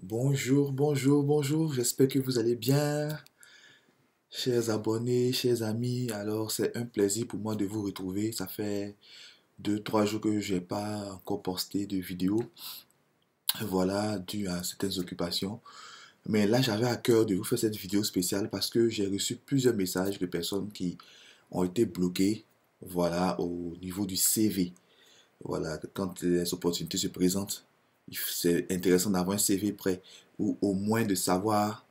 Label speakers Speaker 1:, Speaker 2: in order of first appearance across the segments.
Speaker 1: Bonjour, bonjour, bonjour, j'espère que vous allez bien, chers abonnés, chers amis. Alors, c'est un plaisir pour moi de vous retrouver. Ça fait 2, 3 jours que je n'ai pas encore posté de vidéo, voilà, dû à certaines occupations. Mais là, j'avais à cœur de vous faire cette vidéo spéciale parce que j'ai reçu plusieurs messages de personnes qui ont été bloquées, voilà, au niveau du CV. Voilà, quand les opportunités se présentent, c'est intéressant d'avoir un CV prêt ou au moins de savoir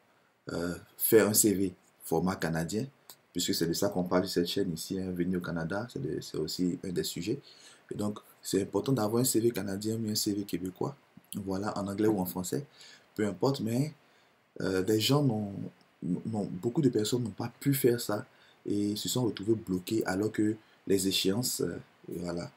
Speaker 1: faire un CV format canadien, puisque c'est de ça qu'on parle sur cette chaîne ici, hein, venir au Canada, c'est aussi un des sujets. Et donc, c'est important d'avoir un CV canadien ou un CV québécois, voilà, en anglais ou en français, peu importe, mais des gens beaucoup de personnes n'ont pas pu faire ça et se sont retrouvés bloqués alors que les échéances, voilà,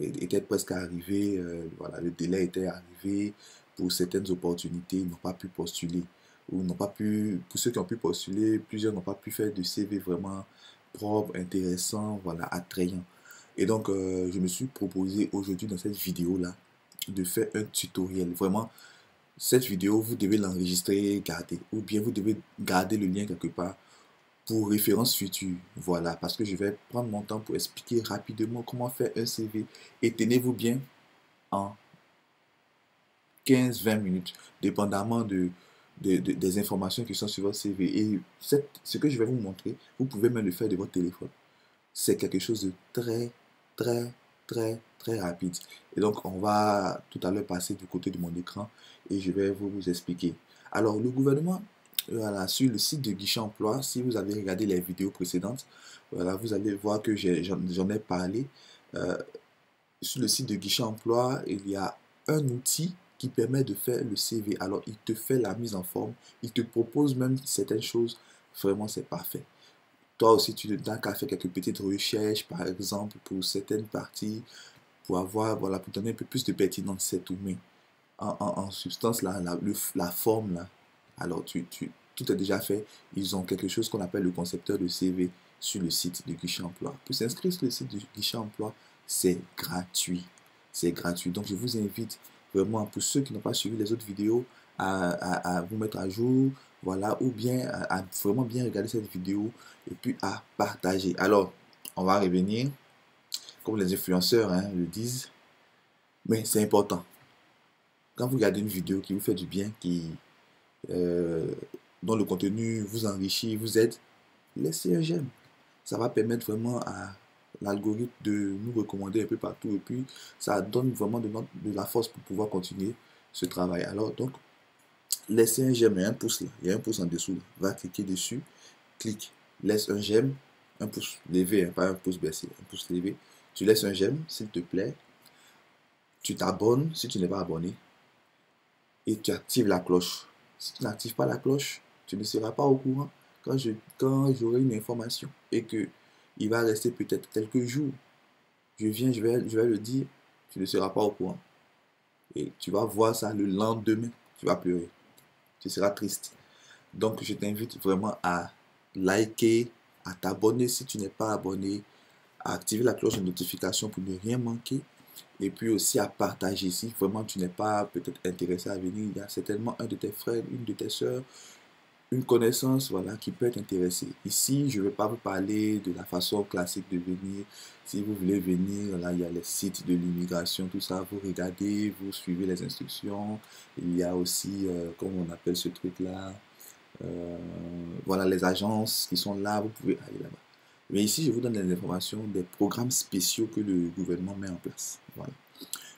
Speaker 1: étaient presque arrivées, voilà, le délai était arrivé pour certaines opportunités, ils n'ont pas pu postuler ou n'ont pas pu, pour ceux qui ont pu postuler, plusieurs n'ont pas pu faire de CV vraiment propre, intéressant, voilà, attrayant. Et donc, je me suis proposé aujourd'hui dans cette vidéo-là de faire un tutoriel. Vraiment, cette vidéo, vous devez l'enregistrer, garder, ou bien vous devez garder le lien quelque part pour référence future. Voilà, parce que je vais prendre mon temps pour expliquer rapidement comment faire un CV. Et tenez-vous bien, en 15 20 minutes, dépendamment des informations qui sont sur votre CV. Et ce que je vais vous montrer, vous pouvez même le faire de votre téléphone. C'est quelque chose de très, très, très, très rapide. Et donc, on va tout à l'heure passer du côté de mon écran et je vais vous expliquer. Alors, le gouvernement, voilà, sur le site de Guichet Emploi, si vous avez regardé les vidéos précédentes, voilà, vous allez voir que j'en ai parlé. Euh, sur le site de Guichet Emploi, il y a un outil qui permet de faire le CV. Alors, il te fait la mise en forme, il te propose même certaines choses. Vraiment, c'est parfait. Toi aussi, tu n'as qu'à faire quelques petites recherches, par exemple, pour certaines parties, pour avoir, voilà, pour donner un peu plus de pertinence, c'est tout. Mais en substance, la forme, là, alors tout est déjà fait. Ils ont quelque chose qu'on appelle le concepteur de CV sur le site de Guichet Emploi. Pour s'inscrire sur le site de Guichet Emploi, c'est gratuit. C'est gratuit. Donc, je vous invite vraiment, pour ceux qui n'ont pas suivi les autres vidéos, à vous mettre à jour, voilà, ou bien à vraiment bien regarder cette vidéo et puis à partager. Alors, on va revenir, comme les influenceurs, hein, le disent, mais c'est important. Quand vous regardez une vidéo qui vous fait du bien, euh, dont le contenu vous enrichit, vous aide, laissez un j'aime. Ça va permettre vraiment à l'algorithme de nous recommander un peu partout et puis ça donne vraiment de la force pour pouvoir continuer ce travail. Alors, donc, laissez un j'aime et un pouce là. Il y a un pouce en dessous là. Va cliquer dessus, clique, laisse un j'aime, un pouce levé, hein, pas un pouce baissé, un pouce levé. Tu laisses un j'aime, s'il te plaît. Tu t'abonnes si tu n'es pas abonné et tu actives la cloche. Si tu n'actives pas la cloche, tu ne seras pas au courant quand j'aurai une information et que il va rester peut-être quelques jours. Je vais le dire, tu ne seras pas au courant. Et tu vas voir ça le lendemain, tu vas pleurer. Tu seras triste. Donc, je t'invite vraiment à liker, à t'abonner si tu n'es pas abonné, à activer la cloche de notification pour ne rien manquer. Et puis aussi à partager. Si vraiment tu n'es pas peut-être intéressé à venir, il y a certainement un de tes frères, une de tes soeurs, une connaissance, voilà, qui peut être intéressée. Ici, je ne vais pas vous parler de la façon classique de venir. Si vous voulez venir, là, il y a les sites de l'immigration, tout ça. Vous regardez, vous suivez les instructions. Il y a aussi, comment on appelle ce truc-là, euh, voilà, les agences qui sont là. Vous pouvez aller là-bas. Mais ici, je vous donne des informations, des programmes spéciaux que le gouvernement met en place. Voilà.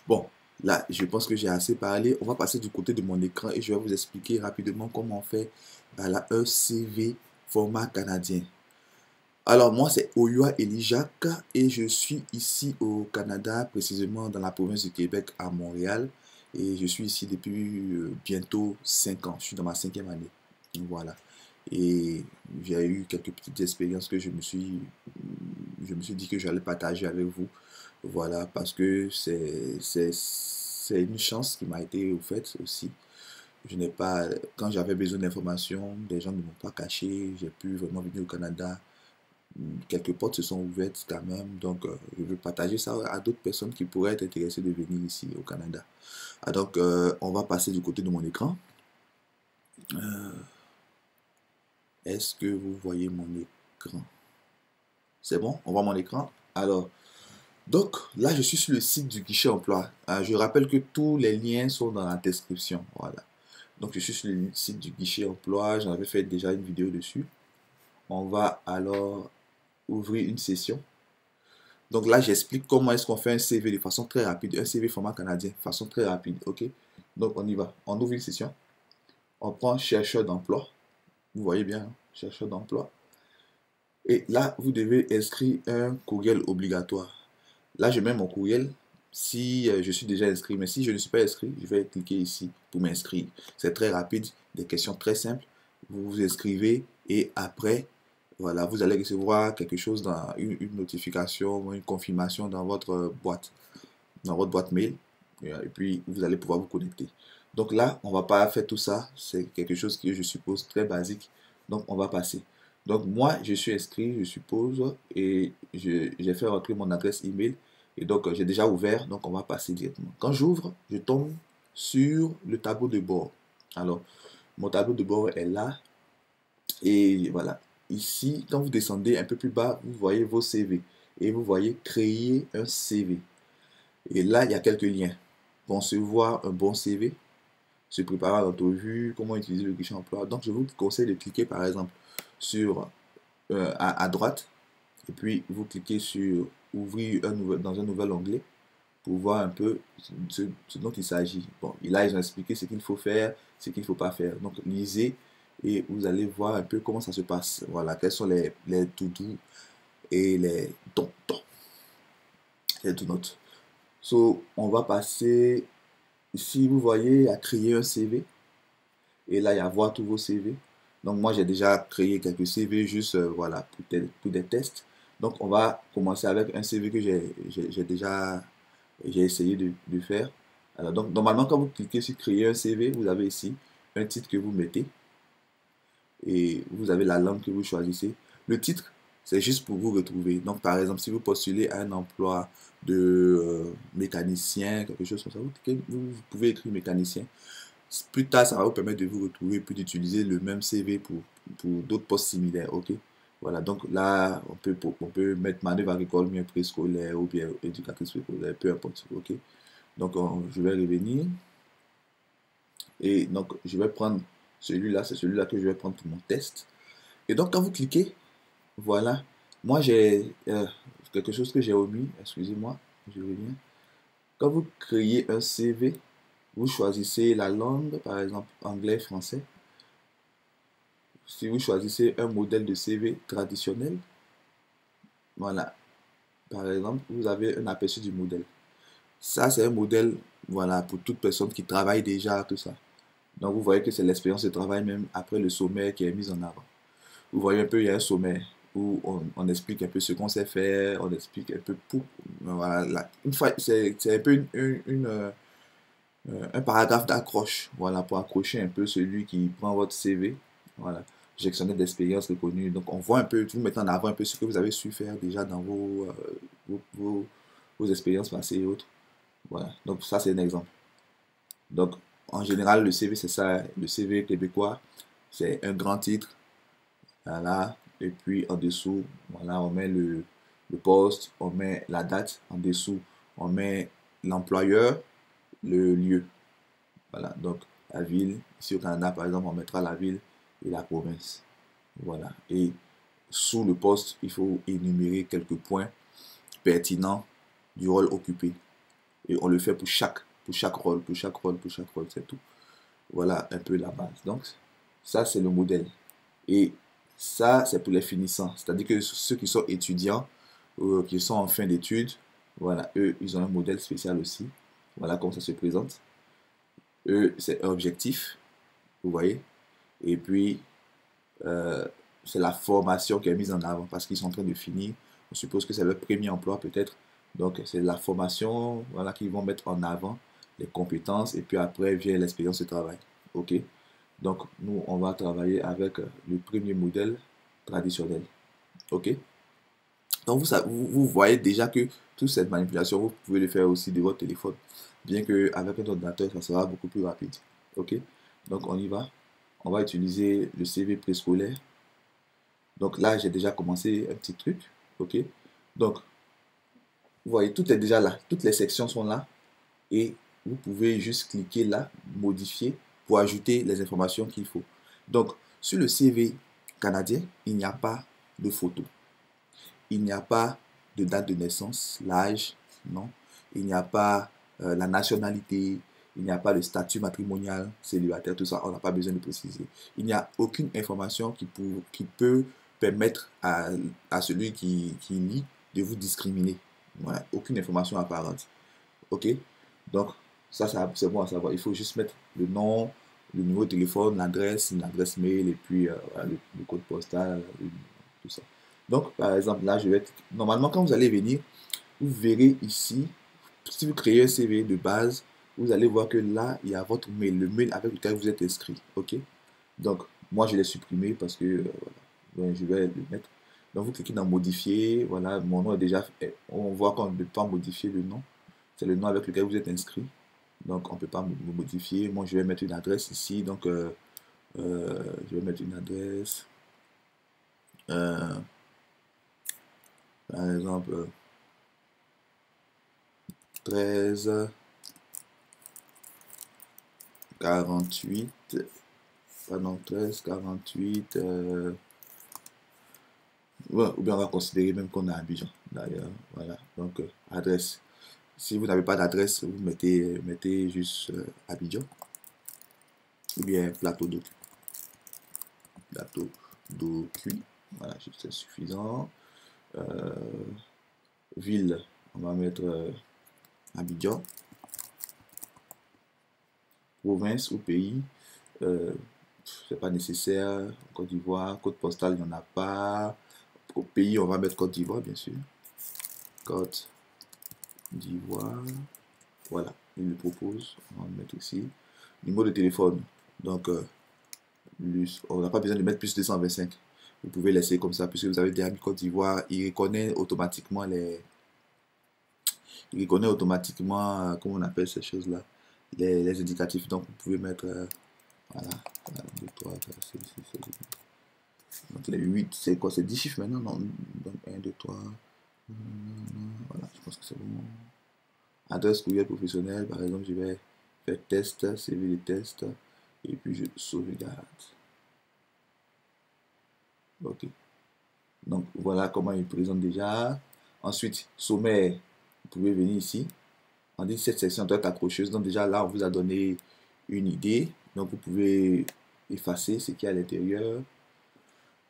Speaker 1: Bon, là, je pense que j'ai assez parlé. On va passer du côté de mon écran et je vais vous expliquer rapidement comment on fait un CV format canadien. Alors, moi, c'est Oyua Elijak et je suis ici au Canada, précisément dans la province du Québec à Montréal. Et je suis ici depuis bientôt 5 ans. Je suis dans ma cinquième année. Voilà. Et j'ai eu quelques petites expériences que je me suis dit que j'allais partager avec vous. Voilà, parce que c'est une chance qui m'a été offerte aussi. Je n'ai pas, quand j'avais besoin d'informations, des gens ne m'ont pas caché. J'ai pu vraiment venir au Canada. Quelques portes se sont ouvertes quand même. Donc, je veux partager ça à d'autres personnes qui pourraient être intéressées de venir ici au Canada. Ah, donc, on va passer du côté de mon écran. Est-ce que vous voyez mon écran? C'est bon, on voit mon écran. Alors, donc là, je suis sur le site du guichet emploi. Je rappelle que tous les liens sont dans la description. Voilà. Donc, je suis sur le site du guichet emploi. J'en avais fait déjà une vidéo dessus. On va alors ouvrir une session. Donc là, j'explique comment est-ce qu'on fait un CV de façon très rapide. Un CV format canadien, de façon très rapide. OK? Donc, on y va. On ouvre une session. On prend chercheur d'emploi. Vous voyez bien, hein, chercheur d'emploi. Et là, vous devez inscrire un courriel obligatoire. Là, je mets mon courriel si je suis déjà inscrit. Mais si je ne suis pas inscrit, je vais cliquer ici pour m'inscrire. C'est très rapide, des questions très simples. Vous vous inscrivez et après, voilà, vous allez recevoir quelque chose dans une notification, une confirmation dans votre boîte mail. Et puis, vous allez pouvoir vous connecter. Donc là, on ne va pas faire tout ça. C'est quelque chose que je suppose très basique. Donc, on va passer. Donc, moi, je suis inscrit, je suppose, et j'ai fait rentrer mon adresse email. Et donc, j'ai déjà ouvert, donc on va passer directement. Quand j'ouvre, je tombe sur le tableau de bord. Alors, mon tableau de bord est là. Et voilà. Ici, quand vous descendez un peu plus bas, vous voyez vos CV. Et vous voyez créer un CV. Et là, il y a quelques liens. Concevoir un bon CV, se préparer à l'entrevue, comment utiliser le guichet emploi. Donc, je vous conseille de cliquer par exemple sur à droite et puis vous cliquez sur ouvrir dans un nouvel onglet pour voir un peu ce dont il s'agit. Bon, et là, ils ont expliqué ce qu'il faut faire, ce qu'il ne faut pas faire. Donc, lisez et vous allez voir un peu comment ça se passe. Voilà, quels sont les to-do et les les do-notes. So, on va passer ici, vous voyez, à créer un CV. Et là, il y a voir tous vos CV. Donc, moi, j'ai déjà créé quelques CV juste voilà, pour des tests. Donc, on va commencer avec un CV que j'ai essayé de faire. Alors, donc, normalement, quand vous cliquez sur créer un CV, vous avez ici un titre que vous mettez et vous avez la langue que vous choisissez. Le titre, c'est juste pour vous retrouver. Donc, par exemple, si vous postulez à un emploi de mécanicien, quelque chose comme ça, vous pouvez écrire mécanicien. Plus tard, ça va vous permettre de vous retrouver puis d'utiliser le même CV pour d'autres postes similaires. OK? Voilà, donc là, on peut mettre manœuvre agricole, mieux préscolaire ou bien éducatrice préscolaire, peu importe. OK? Donc, je vais revenir. Et donc, je vais prendre celui-là, c'est celui-là que je vais prendre pour mon test. Et donc, quand vous cliquez, voilà, moi j'ai quelque chose que j'ai omis, excusez-moi, je reviens. Quand vous créez un CV, vous choisissez la langue, par exemple anglais, français. Si vous choisissez un modèle de CV traditionnel, voilà, par exemple, vous avez un aperçu du modèle. Ça, c'est un modèle, voilà, pour toute personne qui travaille déjà, tout ça. Donc, vous voyez que c'est l'expérience de travail même après le sommaire qui est mis en avant. Vous voyez un peu, il y a un sommaire où on explique un peu ce qu'on sait faire, on explique un peu pour, voilà, une fois, c'est un peu un paragraphe d'accroche, voilà, pour accrocher un peu celui qui prend votre CV, voilà, gestionnaire d'expérience reconnu. Donc, on voit un peu, vous mettez en avant un peu ce que vous avez su faire déjà dans vos expériences passées et autres. Voilà, donc ça, c'est un exemple. Donc, en général, le CV, c'est ça, le CV québécois, c'est un grand titre, voilà, et puis en dessous, voilà, on met le poste, on met la date, en dessous, on met l'employeur, le lieu. Voilà, donc la ville, ici au Canada par exemple, on mettra la ville et la province. Voilà, et sous le poste, il faut énumérer quelques points pertinents du rôle occupé. Et on le fait pour chaque rôle, c'est tout. Voilà un peu la base. Donc, ça, c'est le modèle. Et ça, c'est pour les finissants. C'est-à-dire que ceux qui sont étudiants, qui sont en fin d'études, voilà, eux, ils ont un modèle spécial aussi. Voilà comment ça se présente. Eux, c'est objectif, vous voyez. Et puis, euh, c'est la formation qui est mise en avant parce qu'ils sont en train de finir. On suppose que c'est leur premier emploi peut-être. Donc, c'est la formation voilà, qu'ils vont mettre en avant, les compétences, et puis après vient l'expérience de travail. OK? Donc, nous, on va travailler avec le premier modèle traditionnel. OK? Donc, vous voyez déjà que toute cette manipulation, vous pouvez le faire aussi de votre téléphone. Bien qu'avec un ordinateur, ça sera beaucoup plus rapide. OK? Donc, on y va. on va utiliser le CV préscolaire. Donc là, j'ai déjà commencé un petit truc. OK? Donc, vous voyez, tout est déjà là. Toutes les sections sont là. Et vous pouvez juste cliquer là, modifier, pour ajouter les informations qu'il faut. Donc, sur le CV canadien, il n'y a pas de photo. Il n'y a pas de date de naissance, l'âge, non. Il n'y a pas la nationalité, il n'y a pas le statut matrimonial, célibataire, tout ça, on n'a pas besoin de préciser. Il n'y a aucune information qui peut permettre à celui qui lit de vous discriminer. Voilà, aucune information apparente. OK? Donc, ça c'est bon à savoir. Il faut juste mettre le nom, le numéro de téléphone, l'adresse mail et puis voilà, le code postal, tout ça. Donc, par exemple, là, normalement, quand vous allez venir, vous verrez ici, si vous créez un CV de base, vous allez voir que là, il y a votre mail, le mail avec lequel vous êtes inscrit. OK? Donc, moi, je l'ai supprimé parce que voilà, donc, je vais le mettre. Donc, vous cliquez dans modifier. Voilà, mon nom est déjà fait. On voit qu'on ne peut pas modifier le nom. C'est le nom avec lequel vous êtes inscrit. Donc, on ne peut pas me modifier. Moi, je vais mettre une adresse ici. Donc, je vais mettre une adresse. Euh, Par exemple, 13 48. Pardon, 13 48. Ouais, ou bien on va considérer même qu'on est à Abidjan. D'ailleurs, voilà. Donc, adresse. Si vous n'avez pas d'adresse, vous mettez juste Abidjan. Ou bien plateau d'eau. Plateau d'eau cuit. Voilà, c'est suffisant. Ville, on va mettre Abidjan. Province ou pays, c'est pas nécessaire. Côte d'Ivoire, code postal, il n'y en a pas. Au pays, on va mettre Côte d'Ivoire, bien sûr. Côte d'Ivoire. Voilà, il le propose. On va le mettre ici. Numéro de téléphone. Donc, on n'a pas besoin de mettre plus de 225. Vous pouvez laisser comme ça, puisque vous avez déjà mis Côte d'Ivoire. Il reconnaît automatiquement comment on appelle ces choses-là, les indicatifs. Donc, vous pouvez mettre, voilà, 1, 2, 3, 4, 5, 6, 7, 8. Donc, les 8, c'est quoi? C'est 10 chiffres maintenant? Non, donc 1, 2, 3. Voilà, je pense que c'est bon. Adresse courriel professionnel, par exemple, je vais faire test, CV de test, et puis je sauvegarde. Ok. Donc, voilà comment il présente déjà. Ensuite, sommaire, vous pouvez venir ici. On dit cette section doit être accrocheuse. Donc, déjà là, on vous a donné une idée. Donc, vous pouvez effacer ce qu'il y a à l'intérieur.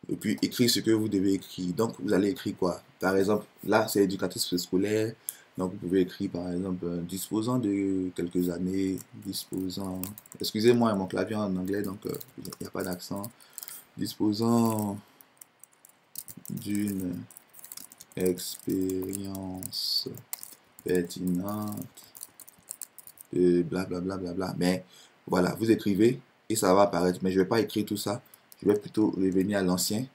Speaker 1: Et puis, écrire ce que vous devez écrire. Donc, vous allez écrire quoi? Par exemple, là, c'est éducatrice scolaire. Donc, vous pouvez écrire, par exemple, disposant de quelques années, disposant... Excusez-moi, mon clavier en anglais, donc il n'y a pas d'accent. Disposant d'une expérience pertinente de blablabla. Bla, bla, bla. Mais voilà, vous écrivez et ça va apparaître. Mais je ne vais pas écrire tout ça. Je vais plutôt revenir à l'ancien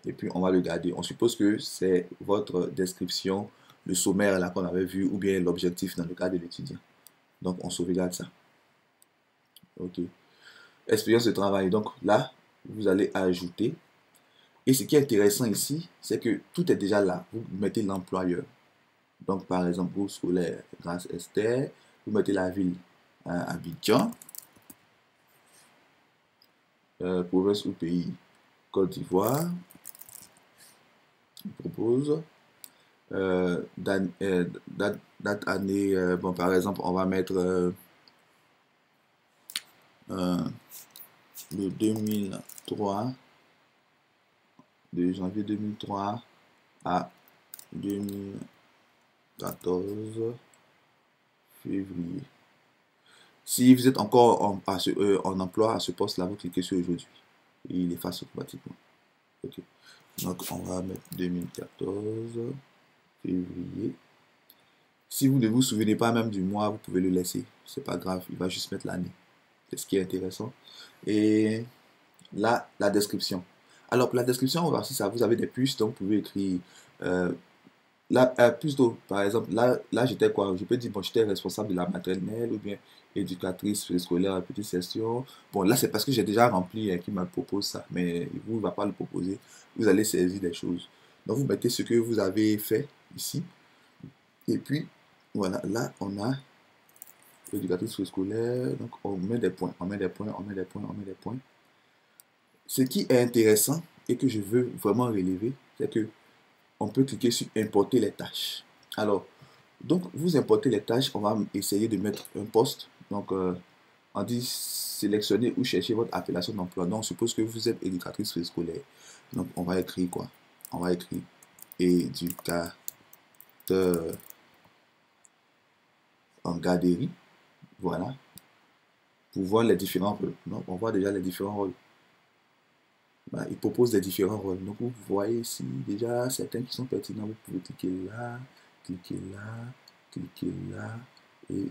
Speaker 1: et puis on va le garder. On suppose que c'est votre description, le sommaire là qu'on avait vu ou bien l'objectif dans le cas de l'étudiant. Donc on sauvegarde ça. Ok. Expérience de travail. Donc là, vous allez ajouter. Et ce qui est intéressant ici, c'est que tout est déjà là. Vous mettez l'employeur. Donc par exemple, pour scolaire, grâce Esther, vous mettez la ville Abidjan, province ou pays, Côte d'Ivoire. Je propose date année, bon par exemple on va mettre le 2003, de janvier 2003 à 2014 février. Si vous êtes encore en emploi à ce poste là, vous cliquez sur aujourd'hui et il efface automatiquement. Ok, donc on va mettre 2014 février. Si vous ne vous souvenez pas même du mois, vous pouvez le laisser. C'est pas grave, il va juste mettre l'année. C'est ce qui est intéressant. Et là, la description. Alors, pour la description, on va voir si ça. Vous avez des puces, donc vous pouvez écrire. Là, plus tôt, par exemple, là j'étais quoi? Je peux dire, bon, j'étais responsable de la maternelle, ou bien éducatrice scolaire à petite session. Bon, là, c'est parce que j'ai déjà rempli qui me propose ça, mais vous ne va pas le proposer. Vous allez saisir des choses. Donc, vous mettez ce que vous avez fait ici. Et puis, voilà, là, on a éducatrice scolaire. Donc, on met des points, on met des points, on met des points, on met des points. Ce qui est intéressant et que je veux vraiment relever, c'est que on peut cliquer sur importer les tâches. Alors, donc, vous importez les tâches, on va essayer de mettre un poste. Donc, on dit sélectionner ou chercher votre appellation d'emploi. Donc, on suppose que vous êtes éducatrice scolaire. Donc, on va écrire quoi? On va écrire éducateur en garderie. Voilà. Pour voir les différents rôles. Donc, on voit déjà les différents rôles. Bah, il propose des différents rôles. Donc, vous voyez ici déjà certains qui sont pertinents. Vous pouvez cliquer là, cliquer là, cliquer là et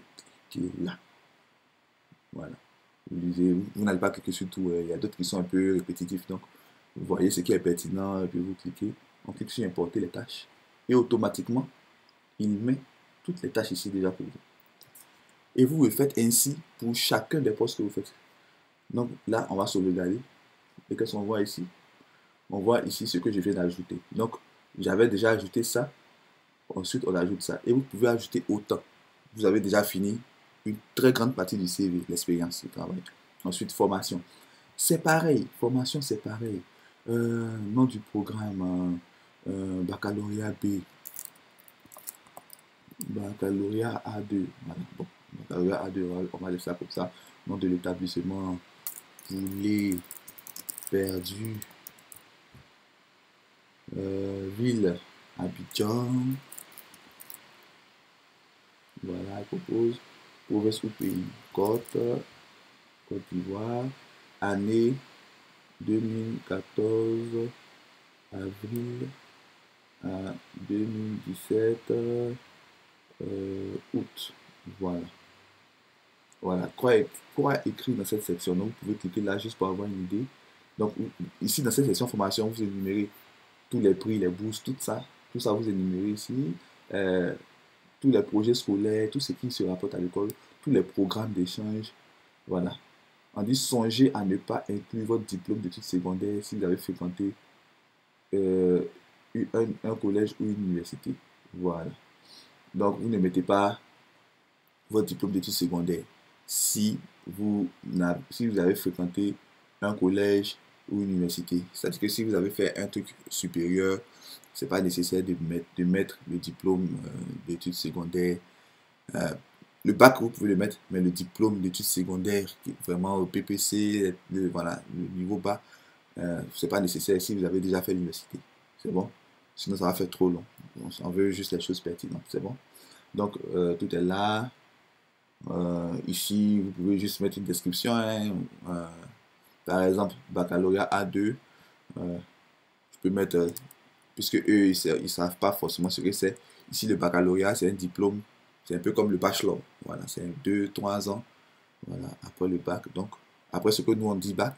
Speaker 1: cliquer là. Voilà. Vous n'allez pas cliquer sur tout. Il y a d'autres qui sont un peu répétitifs. Donc, vous voyez ce qui est pertinent et puis vous cliquez. On clique sur importer les tâches. Et automatiquement, il met toutes les tâches ici déjà pour vous. Et vous le faites ainsi pour chacun des postes que vous faites. Donc là, on va sauvegarder. Et qu'est-ce qu'on voit ici? On voit ici ce que je viens d'ajouter. Donc, j'avais déjà ajouté ça. Ensuite, on ajoute ça. Et vous pouvez ajouter autant. Vous avez déjà fini une très grande partie du CV, l'expérience de travail. Ensuite, formation. C'est pareil. Formation, c'est pareil. Nom du programme. Baccalauréat B. Baccalauréat A2. Voilà. Bon, baccalauréat A2, on va laisser ça comme ça. Nom de l'établissement. Poulet perdu. Ville. Abidjan. Voilà, il propose. Province ou pays. Côte d'Ivoire. Année 2014. Avril à 2017. Août. Voilà. Voilà. Quoi écrire dans cette section? Donc, vous pouvez cliquer là juste pour avoir une idée. Donc, ici, dans cette section formation, vous énumérez tous les prix, les bourses, tout ça. Tout ça, vous énumérez ici. Tous les projets scolaires, tout ce qui se rapporte à l'école, tous les programmes d'échange. Voilà. On dit songez à ne pas inclure votre diplôme d'études secondaires si vous avez fréquenté un collège ou une université. Voilà. Donc, vous ne mettez pas votre diplôme d'études secondaires si si vous avez fréquenté un collège ou une université. C'est-à-dire que si vous avez fait un truc supérieur, c'est pas nécessaire de mettre le diplôme d'études secondaires. Le bac, vous pouvez le mettre, mais le diplôme d'études secondaires, qui est vraiment au PPC, voilà, le niveau bas, c'est pas nécessaire si vous avez déjà fait l'université. C'est bon? Sinon, ça va faire trop long. On veut juste les choses pertinentes. C'est bon? Donc, tout est là. Ici, vous pouvez juste mettre une description. Hein. Par exemple, baccalauréat A2. Je peux mettre, puisque eux, ils ne savent pas forcément ce que c'est. Ici, le baccalauréat, c'est un diplôme. C'est un peu comme le bachelor. Voilà, c'est 2-3 ans. Voilà, après le bac. Donc, après ce que nous, on dit bac.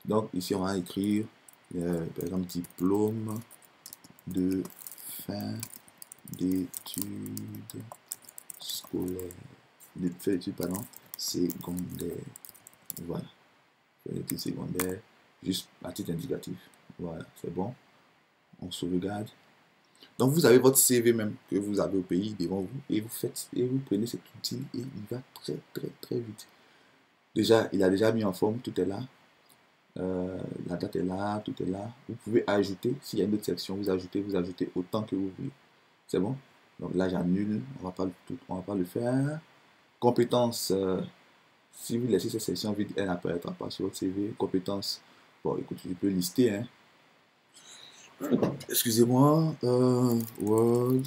Speaker 1: Donc, ici, on va écrire, par exemple, diplôme de fin d'études scolaires. De fin d'études, pardon, secondaires. Voilà. Fin d'études secondaires, juste à titre indicatif. Voilà, c'est bon. On sauvegarde. Donc, vous avez votre CV même que vous avez au pays devant vous et vous prenez cet outil et il va très, très, très vite. Déjà, il a déjà mis en forme, tout est là. La date est là, tout est là. Vous pouvez ajouter, s'il y a une autre section, vous ajoutez autant que vous voulez. C'est bon? Donc là, j'annule, on va pas le faire. Compétences, si vous laissez cette section vide, elle n'apparaîtra pas sur votre CV. Compétences, bon, écoute, je peux lister, hein. Excusez-moi, Word,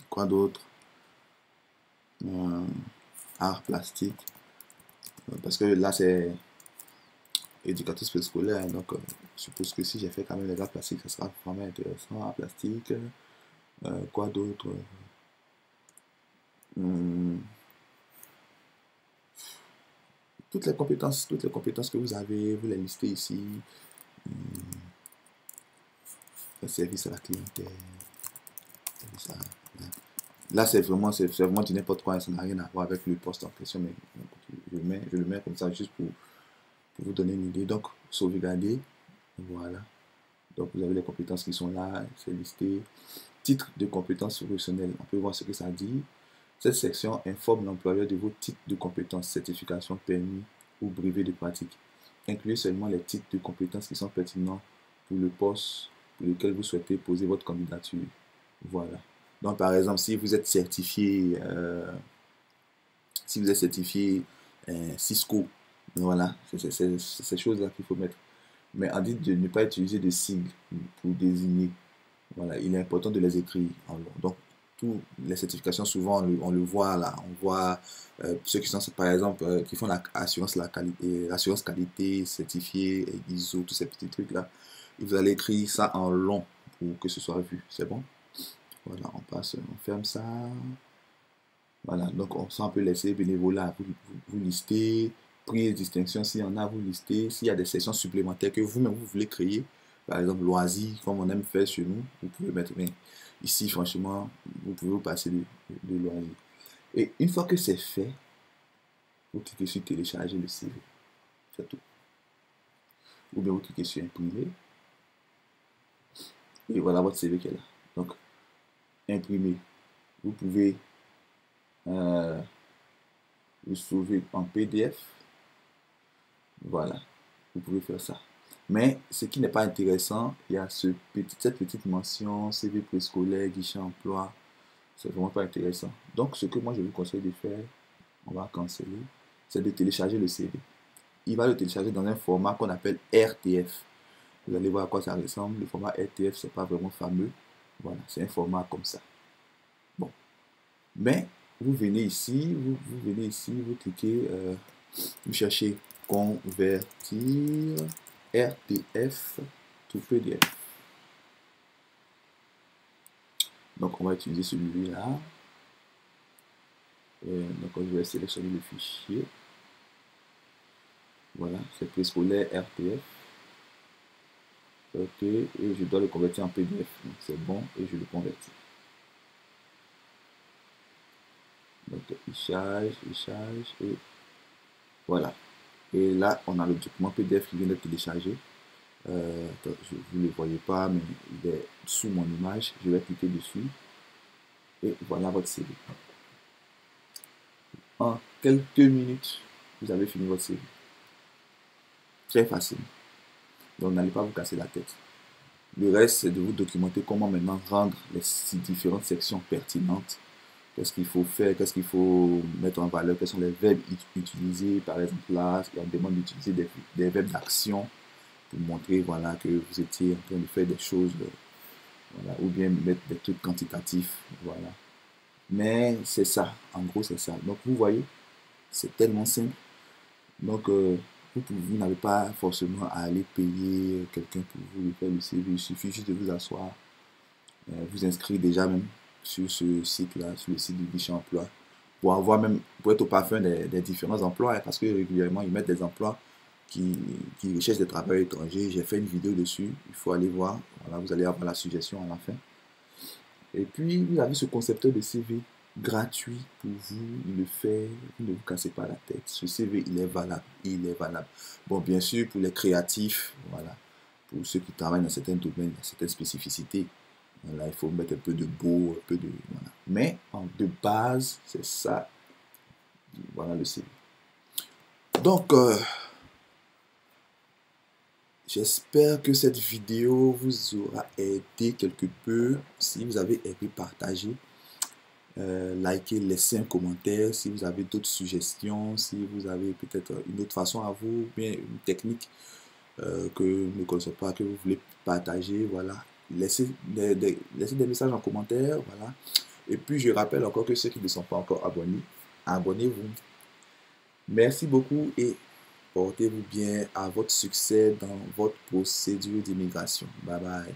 Speaker 1: quoi d'autre? Art plastique, parce que là c'est éducatrice préscolaire, donc je suppose que si j'ai fait quand même les arts plastiques, ça sera vraiment intéressant. Art plastique, quoi d'autre? Toutes les compétences que vous avez, vous les listez ici. un service à la clientèle. Ça, là, c'est vraiment du n'importe quoi, ça n'a rien à voir avec le poste en question, mais je le mets comme ça juste pour vous donner une idée. Donc, sauvegarder, voilà. Donc, vous avez les compétences qui sont là, c'est listé. Titre de compétences professionnelles, on peut voir ce que ça dit. Cette section informe l'employeur de vos titres de compétences, certification, permis ou brevet de pratique. Incluez seulement les titres de compétences qui sont pertinents pour le poste pour lequel vous souhaitez poser votre candidature. Voilà. Donc, par exemple, si vous êtes certifié, Cisco, voilà, c'est ces choses-là qu'il faut mettre. Mais on dit de ne pas utiliser de sigles pour désigner. Voilà, il est important de les écrire en long. Donc, toutes les certifications, souvent, on le voit là. On voit ceux qui sont, par exemple, qui font l'assurance qualité certifiée, ISO, tous ces petits trucs-là. Et vous allez écrire ça en long pour que ce soit vu. C'est bon? Voilà, on passe, on ferme ça. Voilà, donc on peut laisser bénévolat, vous listez, prix et distinction, s'il y en a, vous listez. S'il y a des sections supplémentaires que vous-même vous voulez créer, par exemple loisirs, comme on aime faire chez nous, vous pouvez mettre. Mais ici, franchement, vous pouvez vous passer de loisirs. Et une fois que c'est fait, vous cliquez sur télécharger le CV. C'est tout. Ou bien vous cliquez sur imprimer. Et voilà votre CV qui est là. Donc, imprimer. Vous pouvez le sauver en PDF. Voilà, vous pouvez faire ça. Mais ce qui n'est pas intéressant, il y a cette petite mention CV préscolaire, guichet emploi. C'est vraiment pas intéressant. Donc, ce que moi je vous conseille de faire, on va canceller, c'est de télécharger le CV. Il va le télécharger dans un format qu'on appelle RTF. Vous allez voir à quoi ça ressemble. Le format RTF, c'est pas vraiment fameux. Voilà, c'est un format comme ça. Bon. Mais, vous venez ici, vous cliquez, vous cherchez convertir RTF to PDF. Donc, on va utiliser celui-là. Donc, je vais sélectionner le fichier. Voilà, c'est préscolaire RTF. Ok, et je dois le convertir en PDF. Donc, c'est bon, et je le convertis. Donc, il charge, et voilà. Et là, on a le document PDF qui vient d'être téléchargé. Vous ne le voyez pas, mais il est sous mon image. Je vais cliquer dessus. Et voilà votre CV. En quelques minutes, vous avez fini votre CV. Très facile. Donc, n'allez pas vous casser la tête. Le reste, c'est de vous documenter comment maintenant rendre les différentes sections pertinentes. Qu'est-ce qu'il faut faire, qu'est-ce qu'il faut mettre en valeur, quels sont les verbes utilisés. Par exemple, là, on demande d'utiliser des verbes d'action pour montrer voilà, que vous étiez en train de faire des choses, voilà, ou bien mettre des trucs quantitatifs. Voilà. Mais c'est ça, en gros, c'est ça. Donc, vous voyez, c'est tellement simple. Donc, vous n'avez pas forcément à aller payer quelqu'un pour vous faire le CV. Il suffit juste de vous asseoir, vous inscrire déjà même sur ce site-là, sur le site du guichet emploi, pour avoir même, pour être au parfum des différents emplois, hein, parce que régulièrement, ils mettent des emplois qui recherchent des travailleurs étrangers. J'ai fait une vidéo dessus, il faut aller voir. Voilà, vous allez avoir la suggestion à la fin. Et puis, vous avez ce concepteur de CV gratuit pour vous, il le fait, vous ne vous cassez pas la tête. Ce CV, il est valable, Bon, bien sûr, pour les créatifs, voilà, pour ceux qui travaillent dans certains domaines, dans certaines spécificités, voilà, il faut mettre un peu de beau, un peu de... Voilà. Mais, de base, c'est ça, voilà le CV. Donc, j'espère que cette vidéo vous aura aidé quelque peu. Si vous avez aimé, partagez. Likez, laissez un commentaire si vous avez d'autres suggestions, si vous avez peut-être une autre façon à vous, bien une technique que vous ne connaissez pas, que vous voulez partager, voilà. Laissez des messages en commentaire, voilà. Et puis je rappelle encore que ceux qui ne sont pas encore abonnés, abonnez-vous. Merci beaucoup et portez-vous bien à votre succès dans votre procédure d'immigration. Bye bye.